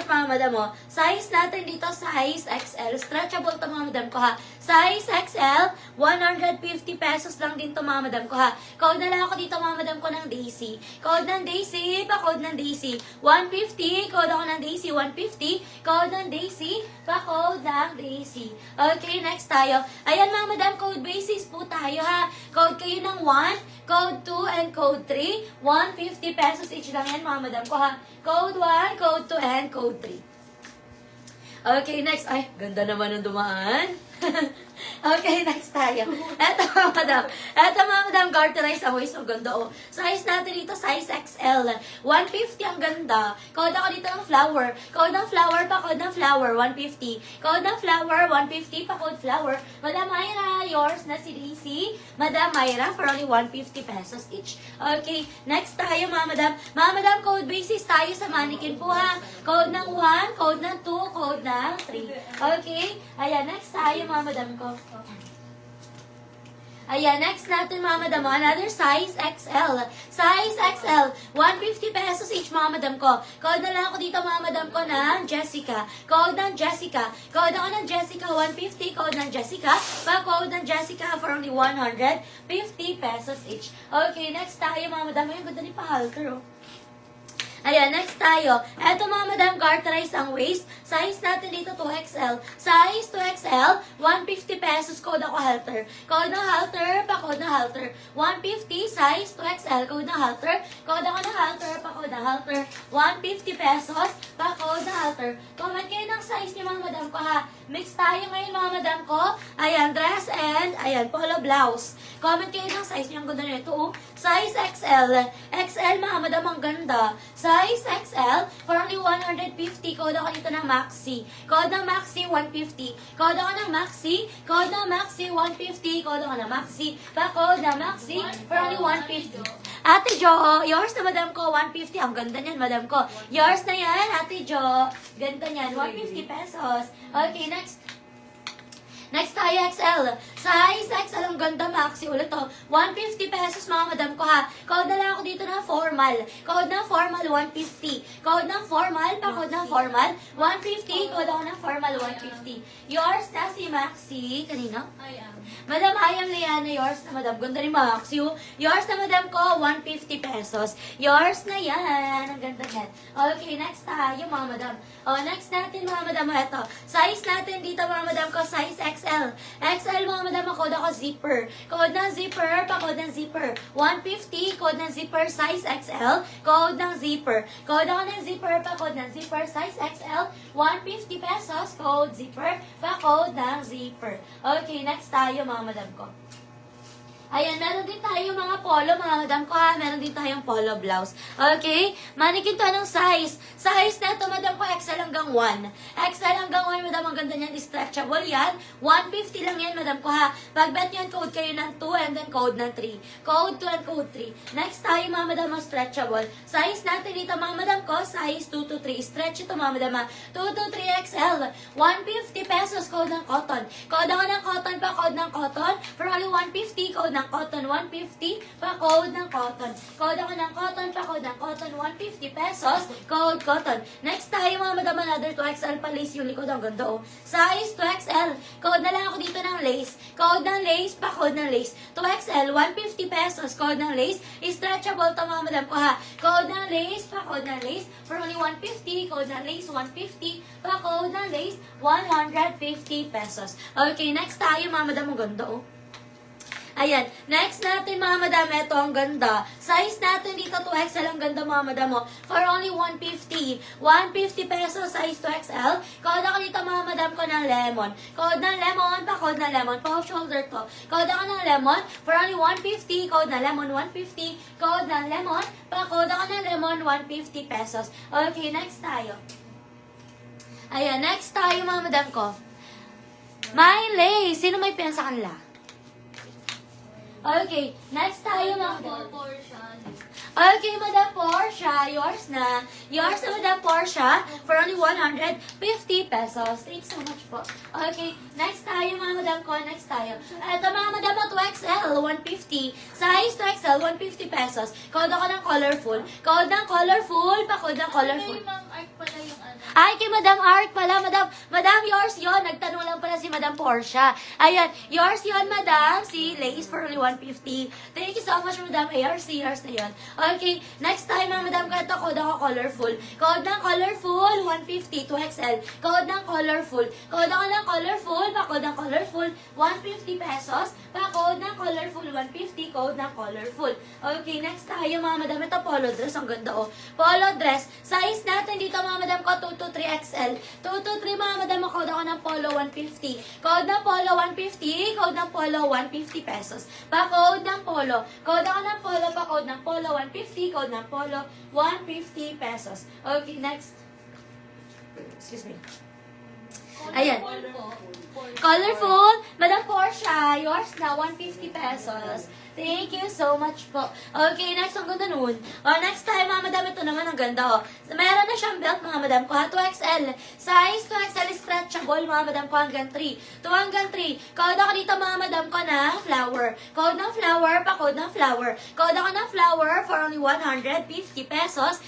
next, mga madam mo, size natin dito, size XL. Stretchable to, mga madam ko, ha. Size XL, 150 pesos lang din to, mga madam ko, ha. Code na lang ako dito, mga madam ko, ng Daisy. Code ng Daisy, pa-code ng Daisy. 150, code ako ng Daisy, 150. Code ng Daisy, pa-code ng Daisy. Okay, next tayo. Ayan, mga madam, code basis po tayo, ha. Code kayo ng 1, code 2, and code 3. 150 pesos each lang yan, mga madam ko, ha. Code 1, code 2, and code 3. Okay, next. Ay, ganda naman ng dumaan. Okay, next tayo. Eto, mga madam. Eto, mga madam, garterize ang waist. Ang ganda, oh. Size natin dito, size XL. 150 ang ganda. Code ako dito ng flower. Code ng flower pa, code ng flower, 150. Code ng flower, 150 pa, code flower. Madam Myra, yours na si Daisy. Madam Myra, for only 150 pesos each. Okay, next tayo, mga madam. Mga madam, code basis tayo sa mannequin po, ha. Code ng 1, code ng 2, code ng 3. Okay, ayan, next tayo, mga madam ko. Ayan, next natin, mga madam, another size XL. Size XL, 150 pesos each, mga madam ko. Code na lang ako dito, mga madam ko, ng Jessica. Code ng Jessica. Code ako ng Jessica, 150. Code ng Jessica. Pa-code ng Jessica for only 150 pesos each. Okay, next tayo, mga madam. Ayun, ganda ni pa-halter, oh. Ayan, next tayo. Eto, mga madam, garterize ang waist. Size natin dito, 2XL. Size 2XL, 150 pesos. Code ako halter. Code ng halter, pa-code ng halter. 150, size 2XL. Code ng halter. Code ako ng halter, pa-code ng halter. 150 pesos, pa-code ng halter. Comment kayo ng size niyo, mga madam ko, ha. Mix tayo ngayon, mga madam ko. Ayan, dress and, ayan, polo blouse. Comment kayo ng size niyo. Ang ganda nito, oh. Size XL. XL, mga madam, ang ganda. Size XL for only 150. Code ako dito ng Maxi. Code ng Maxi, 150. Code ako ng Maxi. Code ng Maxi, 150. Code ako ng Maxi. Pa-code ng Maxi for only 150. Ate Jo, yours na, madam ko, 150. Ang ganda niyan, madam ko. Yours na yan, Ate Jo. Ganda niyan, 150 pesos. Okay, next. Next tayo, XL. Size XL, ang ganda, Maxi. Ulit to. 150 pesos, mga madam ko, ha. Code na lang ako dito ng formal. Code ng formal, 150. Code ng formal, pa-code ng formal, 150. Code ako ng formal, 150. Yours na si Maxi. Kanina? I am. Madam, I am Liana. Yours na, madam. Ganda ni Maxi. Yours na, madam ko, 150 pesos. Yours na yan. Ang ganda yan. Okay, next tayo, mga madam. Next natin, mga madam, ito. Size natin dito, mga madam ko, size XL. XL, mga madam, code ako zipper. Code ng zipper, pa-code ng zipper. 150, code ng zipper, size XL. Code ng zipper. Code ako ng zipper, pa-code ng zipper, size XL. 150 pesos, code zipper, pa-code ng zipper. Okay, next tayo, mga madam ko. Ayan, meron din tayo mga polo, mga madam ko, ha. Meron din tayong polo blouse. Okay? Mannequin to, anong size? Size na ito, madam ko, XL hanggang 1. XL hanggang 1, madam, ang ganda niyan, stretchable yan. 150 lang yan, madam ko, ha. Pag-bet nyo, code kayo ng 2 and then code ng 3. Code 2 and code 3. Next tayo, mga madam, ang stretchable. Size natin dito, mga madam ko, size 2 to 3. Stretch ito, mga madam, ha. 2 to 3 XL. 150 pesos, code ng cotton. Code ako ng cotton pa, code ng cotton. For only 150, code ng cotton, 150, pa-code ng cotton. Code ako ng cotton, pa-code ng cotton, 150 pesos, code cotton. Next tayo, mga madam, another 2XL pa lace, yung likod, ang ganda, oh. Size 2XL, code na lang ako dito ng lace. Code ng lace, pa-code ng lace. 2XL, 150 pesos, code ng lace. Stretchable to, mga madam ko, ha. Code ng lace, pa-code ng lace, for only 150, code ng lace, 150, pa-code ng lace, 150 pesos. Okay, next tayo, mga madam, ang ganda, oh. Ayan. Next natin, mga madam, ito ang ganda. Size natin dito, 2XL, ang ganda, mga madam, mo. For only 150. 150 pesos, size 2XL. Code ako dito, mga madam ko, ng lemon. Code ng lemon, pa-code ng lemon. Pa-shoulder to. Code ako ng lemon, for only 150. Code ng lemon, 150. Code ng lemon, pa-code ako ng lemon, 150 pesos. Okay, next tayo. Ayan, next tayo, mga madam ko. My lace. Sino may pena sa kanila? Okay, next tayo, mga madam. Okay, Madam Portia, yours na. Yours na, Madam Portia, for only 150 pesos. Thanks so much po. Okay, next tayo, mga madam ko. Next tayo. Ito, mga madam, 2XL. 2XL, 150. Size 2XL, 150 pesos. Code ako ng colorful. Code ng colorful, pa-code ng colorful. Kay Ma'am Art pala yung ano. Ay, kay Madam Art pala, Madam, yours yon. Nagtanong lang pala si Madam Portia. Ayan, yours yon, Madam. Si Lace for only 150. Thank you so much, Madam ARC. Yours na yon. Okay, next time, Madam, kato, code ako colorful. Code ng colorful, 150, 2XL. Code ng colorful. Code ako ng colorful, pa-code ng colorful, 150 pesos. Pa-code ng colorful, 150. Code ng colorful. Okay, next tayo, Madam. Ito, polo dress. Ang ganda, oh. Polo dress. Size natin dito, Madam ko, 2 to 3XL. 2 to 3, Madam, code ako ng polo, 150. Code ng polo, 150. Code ng polo, 150 pesos. Pa-code ng polo. Code ako ng polo, pa-code ng polo, 150. Code ng polo, 150 pesos. Okay, next. Excuse me. Ayan. Colorful. Madam Portia, yours na, 150 pesos. Thank you so much po. Okay, next, ang ganda nun. Next time, Madam, ito naman ang ganda, oh. Meron na siyang belt, Madam ko, 2XL. Size 2XL, stretchable, Madam ko, hanggang 3. 2 hanggang 3. Code ako dito, Madam ko, ng flower. Code ng flower, pa-code ng flower. Code ako ng flower for only 150 pesos.